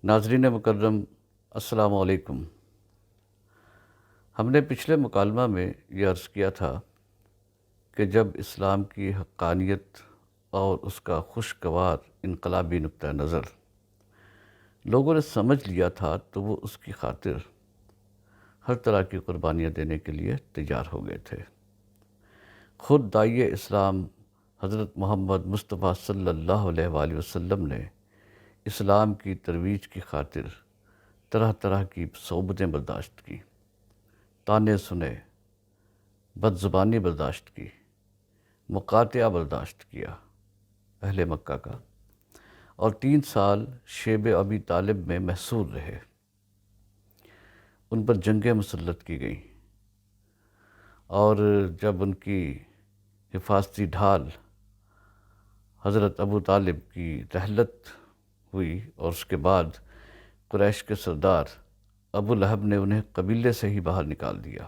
ناظرین مکرم، السلام علیکم۔ ہم نے پچھلے مکالمہ میں یہ عرض کیا تھا کہ جب اسلام کی حقانیت اور اس کا خوشگوار انقلابی نقطہ نظر لوگوں نے سمجھ لیا تھا تو وہ اس کی خاطر ہر طرح کی قربانیاں دینے کے لیے تیار ہو گئے تھے۔ خود داعی اسلام حضرت محمد مصطفیٰ صلی اللہ علیہ وآلہ وسلم نے اسلام کی ترویج کی خاطر طرح طرح کی صعوبتیں برداشت کی، طعنے سنے، بد زبانی برداشت کی، مقاطعہ برداشت کیا اہل مکہ کا، اور 3 سال شیب ابی طالب میں محصور رہے۔ ان پر جنگیں مسلط کی گئیں، اور جب ان کی حفاظتی ڈھال حضرت ابو طالب کی رحلت ہوئی اور اس کے بعد قریش کے سردار ابو لہب نے انہیں قبیلے سے ہی باہر نکال دیا۔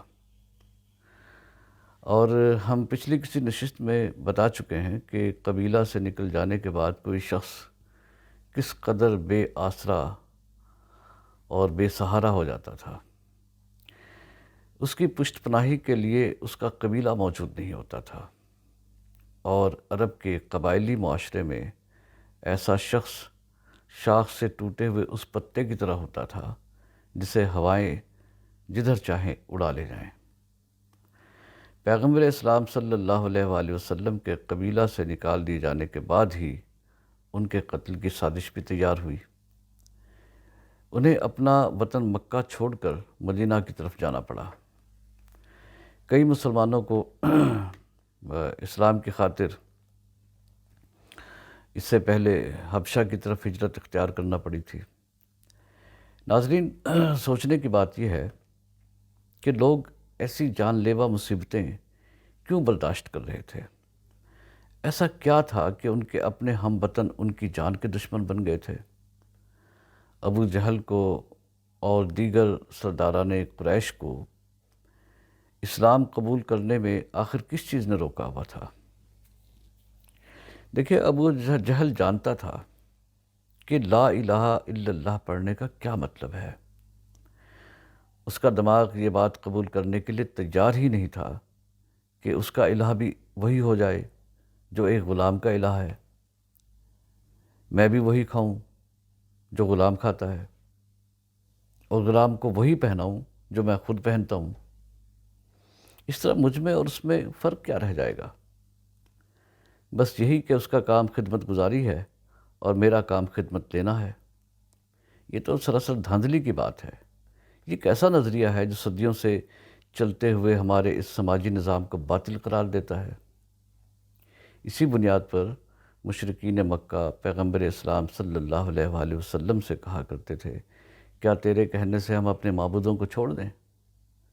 اور ہم پچھلی کسی نشست میں بتا چکے ہیں کہ قبیلہ سے نکل جانے کے بعد کوئی شخص کس قدر بے آسرا اور بے سہارا ہو جاتا تھا۔ اس کی پشت پناہی کے لیے اس کا قبیلہ موجود نہیں ہوتا تھا، اور عرب کے قبائلی معاشرے میں ایسا شخص شاخ سے ٹوٹے ہوئے اس پتے کی طرح ہوتا تھا جسے ہوائیں جدھر چاہیں اڑا لے جائیں۔ پیغمبر اسلام صلی اللہ علیہ وآلہ وسلم کے قبیلہ سے نکال دیے جانے کے بعد ہی ان کے قتل کی سازش بھی تیار ہوئی۔ انہیں اپنا وطن مکہ چھوڑ کر مدینہ کی طرف جانا پڑا۔ کئی مسلمانوں کو اسلام کی خاطر اس سے پہلے حبشہ کی طرف ہجرت اختیار کرنا پڑی تھی۔ ناظرین، سوچنے کی بات یہ ہے کہ لوگ ایسی جان لیوا مصیبتیں کیوں برداشت کر رہے تھے؟ ایسا کیا تھا کہ ان کے اپنے ہم وطن ان کی جان کے دشمن بن گئے تھے؟ ابو جہل کو اور دیگر سرداران قریش کو اسلام قبول کرنے میں آخر کس چیز نے روکا ہوا تھا؟ دیکھیں، ابو جہل جانتا تھا کہ لا الہ الا اللہ پڑھنے کا کیا مطلب ہے۔ اس کا دماغ یہ بات قبول کرنے کے لیے تیار ہی نہیں تھا کہ اس کا الہ بھی وہی ہو جائے جو ایک غلام کا الہ ہے۔ میں بھی وہی کھاؤں جو غلام کھاتا ہے، اور غلام کو وہی پہناؤں جو میں خود پہنتا ہوں۔ اس طرح مجھ میں اور اس میں فرق کیا رہ جائے گا؟ بس یہی کہ اس کا کام خدمت گزاری ہے اور میرا کام خدمت لینا ہے۔ یہ تو سراسر دھاندلی کی بات ہے۔ یہ کیسا نظریہ ہے جو صدیوں سے چلتے ہوئے ہمارے اس سماجی نظام کو باطل قرار دیتا ہے؟ اسی بنیاد پر مشرکین مکہ پیغمبر اسلام صلی اللہ علیہ وآلہ وسلم سے کہا کرتے تھے، کیا تیرے کہنے سے ہم اپنے معبودوں کو چھوڑ دیں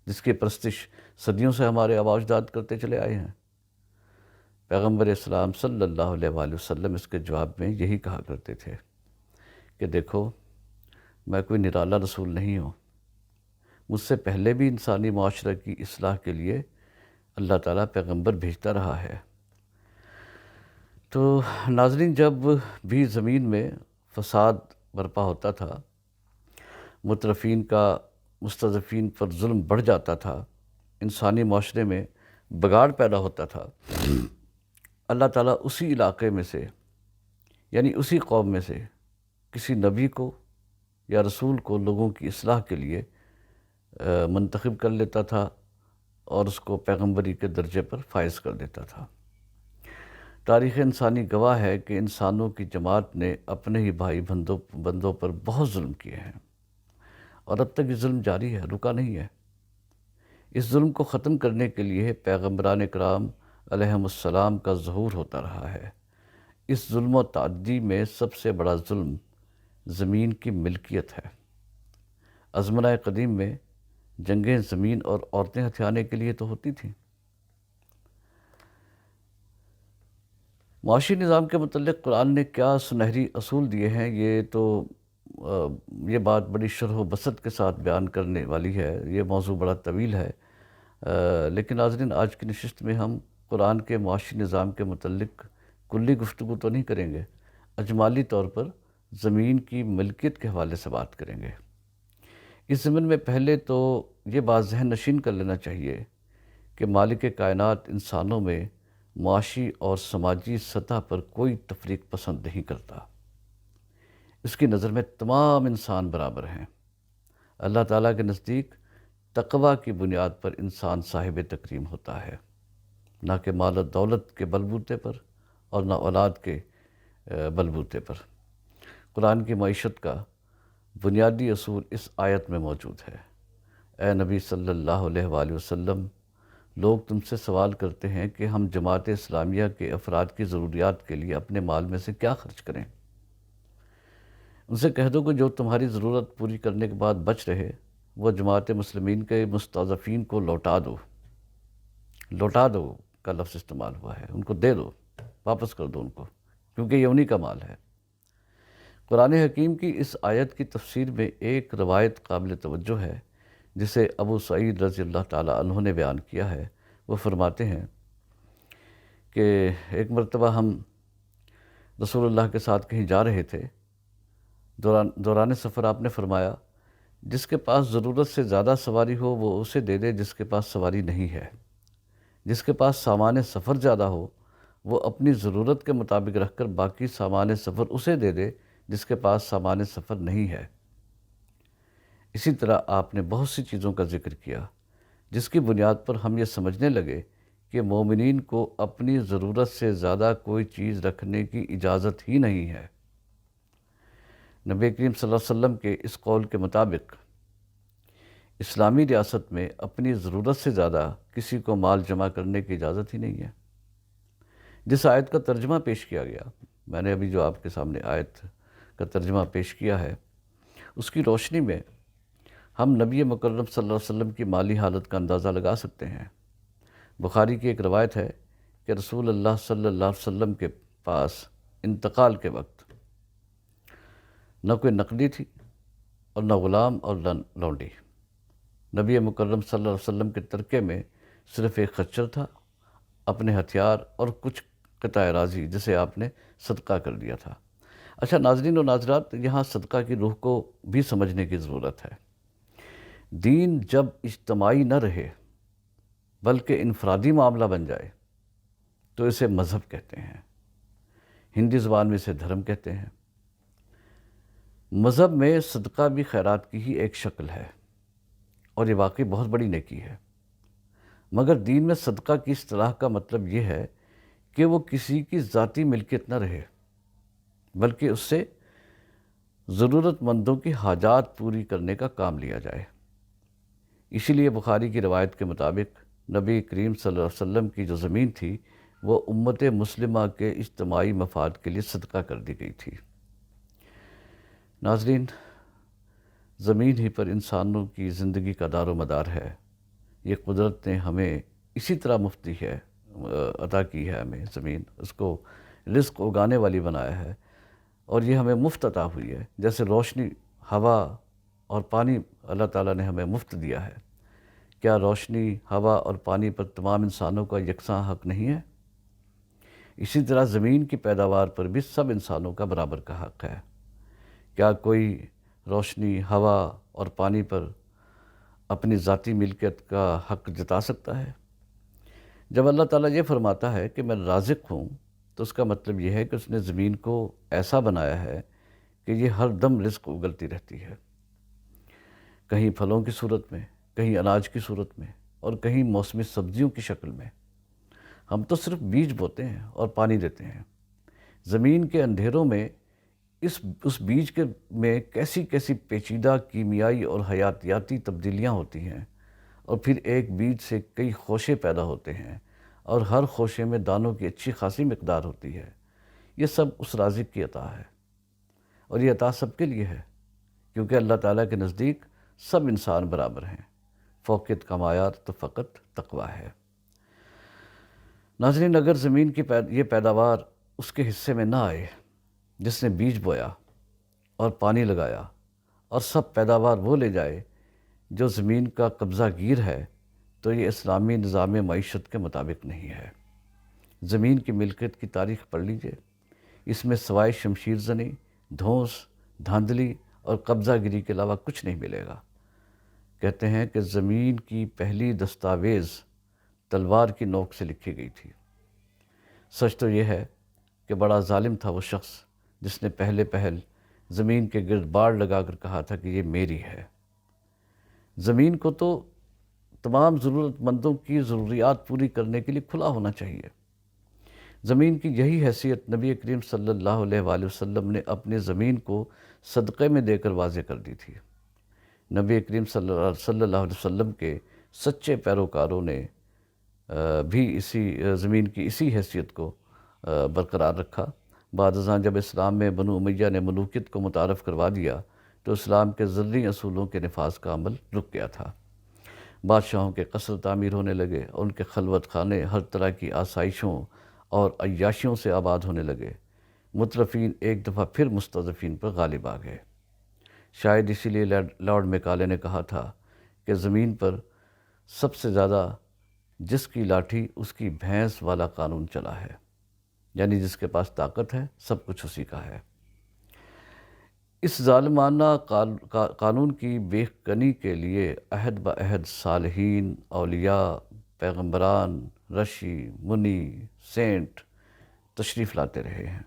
جس کی پرستش صدیوں سے ہمارے آباء و اجداد کرتے چلے آئے ہیں؟ پیغمبر اسلام صلی اللہ علیہ وآلہ وسلم اس کے جواب میں یہی کہا کرتے تھے کہ دیکھو، میں کوئی نرالا رسول نہیں ہوں۔ مجھ سے پہلے بھی انسانی معاشرہ کی اصلاح کے لیے اللہ تعالیٰ پیغمبر بھیجتا رہا ہے۔ تو ناظرین، جب بھی زمین میں فساد برپا ہوتا تھا، مترفین کا مستضعفین پر ظلم بڑھ جاتا تھا، انسانی معاشرے میں بگاڑ پیدا ہوتا تھا، اللہ تعالیٰ اسی علاقے میں سے، یعنی اسی قوم میں سے کسی نبی کو یا رسول کو لوگوں کی اصلاح کے لیے منتخب کر لیتا تھا اور اس کو پیغمبری کے درجے پر فائز کر دیتا تھا۔ تاریخ انسانی گواہ ہے کہ انسانوں کی جماعت نے اپنے ہی بھائی بندوں پر بہت ظلم کیے ہیں، اور اب تک یہ ظلم جاری ہے، رکا نہیں ہے۔ اس ظلم کو ختم کرنے کے لیے پیغمبران کرام علیہم السلام کا ظہور ہوتا رہا ہے۔ اس ظلم و تعدی میں سب سے بڑا ظلم زمین کی ملکیت ہے۔ ازمنہ قدیم میں جنگیں زمین اور عورتیں ہتھیانے کے لیے تو ہوتی تھیں۔ معاشی نظام کے متعلق قرآن نے کیا سنہری اصول دیے ہیں، یہ تو یہ بات بڑی شرح و بسط کے ساتھ بیان کرنے والی ہے، یہ موضوع بڑا طویل ہے، لیکن ناظرین، آج کی نشست میں ہم قرآن کے معاشی نظام کے متعلق کلی گفتگو تو نہیں کریں گے، اجمالی طور پر زمین کی ملکیت کے حوالے سے بات کریں گے۔ اس ضمن میں پہلے تو یہ بات ذہن نشین کر لینا چاہیے کہ مالک کائنات انسانوں میں معاشی اور سماجی سطح پر کوئی تفریق پسند نہیں کرتا۔ اس کی نظر میں تمام انسان برابر ہیں۔ اللہ تعالیٰ کے نزدیک تقوی کی بنیاد پر انسان صاحب تکریم ہوتا ہے، نہ کہ مال و دولت کے بلبوتے پر اور نہ اولاد کے بلبوتے پر۔ قرآن کی معیشت کا بنیادی اصول اس آیت میں موجود ہے۔ اے نبی صلی اللہ علیہ وآلہ وسلم، لوگ تم سے سوال کرتے ہیں کہ ہم جماعت اسلامیہ کے افراد کی ضروریات کے لیے اپنے مال میں سے کیا خرچ کریں؟ ان سے کہہ دو کہ جو تمہاری ضرورت پوری کرنے کے بعد بچ رہے وہ جماعت مسلمین کے مستضعفین کو لوٹا دو۔ لوٹا دو کا لفظ استعمال ہوا ہے، ان کو دے دو، واپس کر دو ان کو، کیونکہ یہ انہی کا مال ہے۔ قرآن حکیم کی اس آیت کی تفسیر میں ایک روایت قابل توجہ ہے جسے ابو سعید رضی اللہ تعالیٰ عنہ نے بیان کیا ہے۔ وہ فرماتے ہیں کہ ایک مرتبہ ہم رسول اللہ کے ساتھ کہیں جا رہے تھے، دوران سفر آپ نے فرمایا جس کے پاس ضرورت سے زیادہ سواری ہو وہ اسے دے دے جس کے پاس سواری نہیں ہے، جس کے پاس سامان سفر زیادہ ہو وہ اپنی ضرورت کے مطابق رکھ کر باقی سامان سفر اسے دے دے جس کے پاس سامان سفر نہیں ہے۔ اسی طرح آپ نے بہت سی چیزوں کا ذکر کیا جس کی بنیاد پر ہم یہ سمجھنے لگے کہ مومنین کو اپنی ضرورت سے زیادہ کوئی چیز رکھنے کی اجازت ہی نہیں ہے۔ نبی کریم صلی اللہ علیہ وسلم کے اس قول کے مطابق اسلامی ریاست میں اپنی ضرورت سے زیادہ کسی کو مال جمع کرنے کی اجازت ہی نہیں ہے۔ جس آیت کا ترجمہ پیش کیا گیا، میں نے ابھی جو آپ کے سامنے آیت کا ترجمہ پیش کیا ہے، اس کی روشنی میں ہم نبی مکرم صلی اللہ علیہ وسلم کی مالی حالت کا اندازہ لگا سکتے ہیں۔ بخاری کی ایک روایت ہے کہ رسول اللہ صلی اللہ علیہ وسلم کے پاس انتقال کے وقت نہ کوئی نقدی تھی اور نہ غلام اور نہ لونڈی۔ نبی مکرم صلی اللہ علیہ وسلم کے ترکے میں صرف ایک خچر تھا، اپنے ہتھیار اور کچھ قطع اراضی جسے آپ نے صدقہ کر دیا تھا۔ اچھا ناظرین و ناظرات، یہاں صدقہ کی روح کو بھی سمجھنے کی ضرورت ہے۔ دین جب اجتماعی نہ رہے بلکہ انفرادی معاملہ بن جائے تو اسے مذہب کہتے ہیں، ہندی زبان میں اسے دھرم کہتے ہیں۔ مذہب میں صدقہ بھی خیرات کی ہی ایک شکل ہے اور یہ واقعی بہت بڑی نیکی ہے، مگر دین میں صدقہ کی اصطلاح کا مطلب یہ ہے کہ وہ کسی کی ذاتی ملکیت نہ رہے بلکہ اس سے ضرورت مندوں کی حاجات پوری کرنے کا کام لیا جائے۔ اسی لیے بخاری کی روایت کے مطابق نبی کریم صلی اللہ علیہ وسلم کی جو زمین تھی وہ امت مسلمہ کے اجتماعی مفاد کے لیے صدقہ کر دی گئی تھی۔ ناظرین، زمین ہی پر انسانوں کی زندگی کا دار و مدار ہے۔ یہ قدرت نے ہمیں اسی طرح مفت ہے عطا کی ہے، ہمیں زمین اس کو رزق اگانے والی بنایا ہے، اور یہ ہمیں مفت عطا ہوئی ہے۔ جیسے روشنی، ہوا اور پانی اللہ تعالیٰ نے ہمیں مفت دیا ہے، کیا روشنی، ہوا اور پانی پر تمام انسانوں کا یکساں حق نہیں ہے؟ اسی طرح زمین کی پیداوار پر بھی سب انسانوں کا برابر کا حق ہے۔ کیا کوئی روشنی، ہوا اور پانی پر اپنی ذاتی ملکیت کا حق جتا سکتا ہے؟ جب اللہ تعالیٰ یہ فرماتا ہے کہ میں رازق ہوں تو اس کا مطلب یہ ہے کہ اس نے زمین کو ایسا بنایا ہے کہ یہ ہر دم رزق اگلتی رہتی ہے، کہیں پھلوں کی صورت میں، کہیں اناج کی صورت میں اور کہیں موسمی سبزیوں کی شکل میں۔ ہم تو صرف بیج بوتے ہیں اور پانی دیتے ہیں۔ زمین کے اندھیروں میں اس بیج کے میں کیسی کیسی پیچیدہ کیمیائی اور حیاتیاتی تبدیلیاں ہوتی ہیں، اور پھر ایک بیج سے کئی خوشے پیدا ہوتے ہیں اور ہر خوشے میں دانوں کی اچھی خاصی مقدار ہوتی ہے۔ یہ سب اس رازق کی عطا ہے، اور یہ عطا سب کے لیے ہے، کیونکہ اللہ تعالیٰ کے نزدیک سب انسان برابر ہیں۔ فوقیت کا معیار تو فقط تقوی ہے۔ ناظرین، اگر زمین کی یہ پیداوار اس کے حصے میں نہ آئے جس نے بیج بویا اور پانی لگایا، اور سب پیداوار وہ لے جائے جو زمین کا قبضہ گیر ہے، تو یہ اسلامی نظام معیشت کے مطابق نہیں ہے۔ زمین کی ملکیت کی تاریخ پڑھ لیجئے، اس میں سوائے شمشیر زنی دھونس، دھاندلی اور قبضہ گیری کے علاوہ کچھ نہیں ملے گا۔ کہتے ہیں کہ زمین کی پہلی دستاویز تلوار کی نوک سے لکھی گئی تھی۔ سچ تو یہ ہے کہ بڑا ظالم تھا وہ شخص جس نے پہل زمین کے گرد باڑ لگا کر کہا تھا کہ یہ میری ہے۔ زمین کو تو تمام ضرورت مندوں کی ضروریات پوری کرنے کے لیے کھلا ہونا چاہیے۔ زمین کی یہی حیثیت نبی کریم صلی اللہ علیہ وآلہ وسلم نے اپنی زمین کو صدقے میں دے کر واضح کر دی تھی۔ نبی کریم صلی اللہ علیہ وسلم کے سچے پیروکاروں نے بھی اسی زمین کی اسی حیثیت کو برقرار رکھا۔ بعد ازاں جب اسلام میں بنو امیہ نے ملوکیت کو متعارف کروا دیا تو اسلام کے زرعی اصولوں کے نفاذ کا عمل رک گیا تھا۔ بادشاہوں کے قصر تعمیر ہونے لگے اور ان کے خلوت خانے ہر طرح کی آسائشوں اور عیاشیوں سے آباد ہونے لگے۔ مترفین ایک دفعہ پھر مستضعفین پر غالب آ گئے۔ شاید اسی لیے لارڈ میکالے نے کہا تھا کہ زمین پر سب سے زیادہ جس کی لاٹھی اس کی بھینس والا قانون چلا ہے، یعنی جس کے پاس طاقت ہے سب کچھ اسی کا ہے۔ اس ظالمانہ قانون کی بے کنی کے لیے عہد بعہد صالحین، اولیاء، پیغمبران، رشی، منی، سینٹ تشریف لاتے رہے ہیں،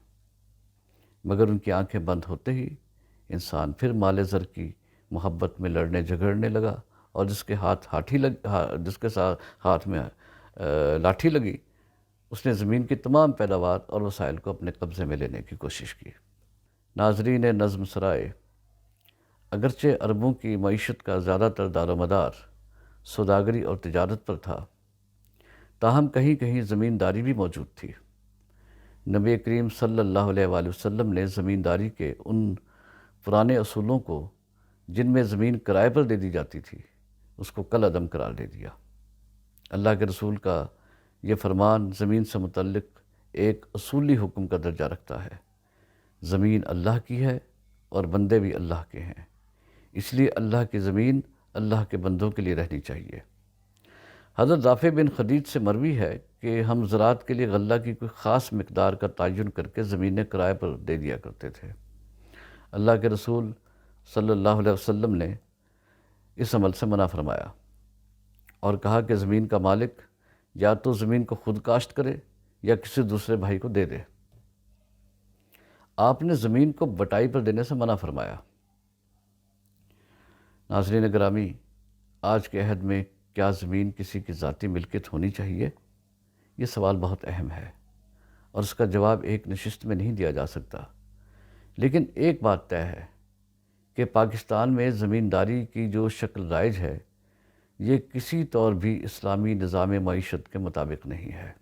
مگر ان کی آنکھیں بند ہوتے ہی انسان پھر مال زر کی محبت میں لڑنے جھگڑنے لگا، اور جس کے ہاتھ میں لاٹھی لگی اس نے زمین کی تمام پیداوار اور وسائل کو اپنے قبضے میں لینے کی کوشش کی۔ ناظرین نظم سرائے، اگرچہ عربوں کی معیشت کا زیادہ تر دار و مدار سوداگری اور تجارت پر تھا، تاہم کہیں کہیں زمینداری بھی موجود تھی۔ نبی کریم صلی اللہ علیہ وآلہ وسلم نے زمینداری کے ان پرانے اصولوں کو جن میں زمین کرائے پر دے دی جاتی تھی اس کو کل عدم قرار دے دیا۔ اللہ کے رسول کا یہ فرمان زمین سے متعلق ایک اصولی حکم کا درجہ رکھتا ہے۔ زمین اللہ کی ہے اور بندے بھی اللہ کے ہیں، اس لیے اللہ کی زمین اللہ کے بندوں کے لیے رہنی چاہیے۔ حضرت رافع بن خدیج سے مروی ہے کہ ہم زراعت کے لیے غلہ کی کوئی خاص مقدار کا تعین کر کے زمینیں کرائے پر دے دیا کرتے تھے۔ اللہ کے رسول صلی اللہ علیہ وسلم نے اس عمل سے منع فرمایا اور کہا کہ زمین کا مالک یا تو زمین کو خود کاشت کرے یا کسی دوسرے بھائی کو دے دے۔ آپ نے زمین کو بٹائی پر دینے سے منع فرمایا۔ ناظرین گرامی، آج کے عہد میں کیا زمین کسی کی ذاتی ملکیت ہونی چاہیے؟ یہ سوال بہت اہم ہے اور اس کا جواب ایک نشست میں نہیں دیا جا سکتا، لیکن ایک بات طے ہے کہ پاکستان میں زمینداری کی جو شکل رائج ہے یہ کسی طور بھی اسلامی نظام معیشت کے مطابق نہیں ہے۔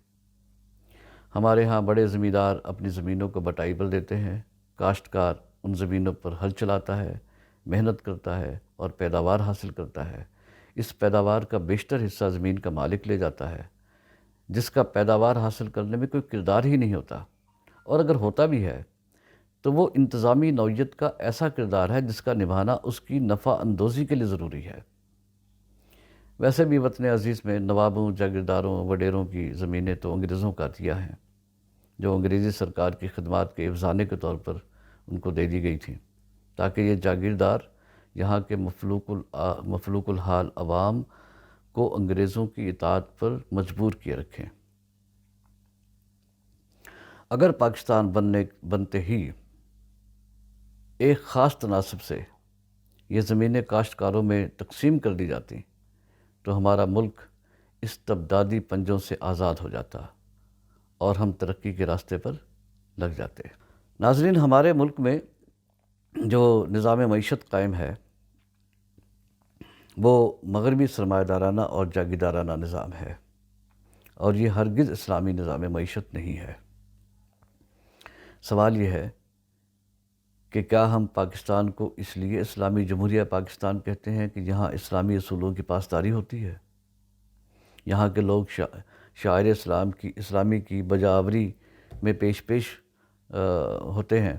ہمارے ہاں بڑے زمیندار اپنی زمینوں کو بٹائی پر دیتے ہیں، کاشتکار ان زمینوں پر ہل چلاتا ہے، محنت کرتا ہے اور پیداوار حاصل کرتا ہے۔ اس پیداوار کا بیشتر حصہ زمین کا مالک لے جاتا ہے، جس کا پیداوار حاصل کرنے میں کوئی کردار ہی نہیں ہوتا، اور اگر ہوتا بھی ہے تو وہ انتظامی نوعیت کا ایسا کردار ہے جس کا نبھانا اس کی نفع اندوزی کے لیے ضروری ہے۔ ویسے بھی وطن عزیز میں نوابوں، جاگیرداروں، وڈیروں کی زمینیں تو انگریزوں کا عطیہ ہیں، جو انگریزی سرکار کی خدمات کے افزانے کے طور پر ان کو دے دی گئی تھیں، تاکہ یہ جاگیردار یہاں کے مفلوق الحال عوام کو انگریزوں کی اطاعت پر مجبور کیے رکھیں۔ اگر پاکستان بنتے ہی ایک خاص تناسب سے یہ زمینیں کاشتکاروں میں تقسیم کر دی جاتی تو ہمارا ملک استبدادی پنجوں سے آزاد ہو جاتا اور ہم ترقی کے راستے پر لگ جاتے۔ ناظرین، ہمارے ملک میں جو نظام معیشت قائم ہے وہ مغربی سرمایہ دارانہ اور جاگیردارانہ نظام ہے، اور یہ ہرگز اسلامی نظام معیشت نہیں ہے۔ سوال یہ ہے کہ کیا ہم پاکستان کو اس لیے اسلامی جمہوریہ پاکستان کہتے ہیں کہ یہاں اسلامی اصولوں کی پاسداری ہوتی ہے، یہاں کے لوگ شاعر اسلامی کی بجاوری میں پیش ہوتے ہیں،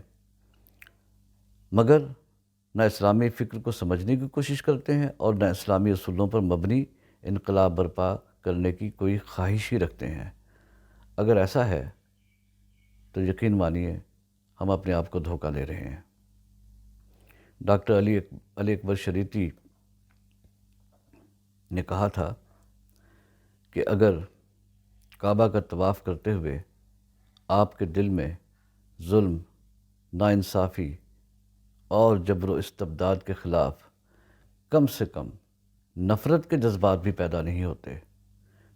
مگر نہ اسلامی فکر کو سمجھنے کی کوشش کرتے ہیں اور نہ اسلامی اصولوں پر مبنی انقلاب برپا کرنے کی کوئی خواہش ہی رکھتے ہیں۔ اگر ایسا ہے تو یقین مانیے ہم اپنے آپ کو دھوکہ دے رہے ہیں۔ ڈاکٹر علی اکبر شریعتی نے کہا تھا کہ اگر کعبہ کا طواف کرتے ہوئے آپ کے دل میں ظلم، ناانصافی اور جبر و استبداد کے خلاف کم سے کم نفرت کے جذبات بھی پیدا نہیں ہوتے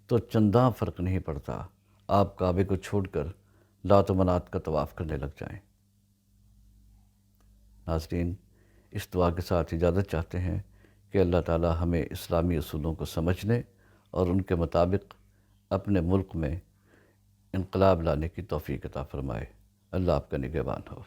تو چنداں فرق نہیں پڑتا، آپ کعبے کو چھوڑ کر لات و منات کا طواف کرنے لگ جائیں۔ ناظرین، اس دعا کے ساتھ اجازت چاہتے ہیں کہ اللہ تعالی ہمیں اسلامی اصولوں کو سمجھنے اور ان کے مطابق اپنے ملک میں انقلاب لانے کی توفیق عطا فرمائے۔ اللہ آپ کا نگہبان ہو۔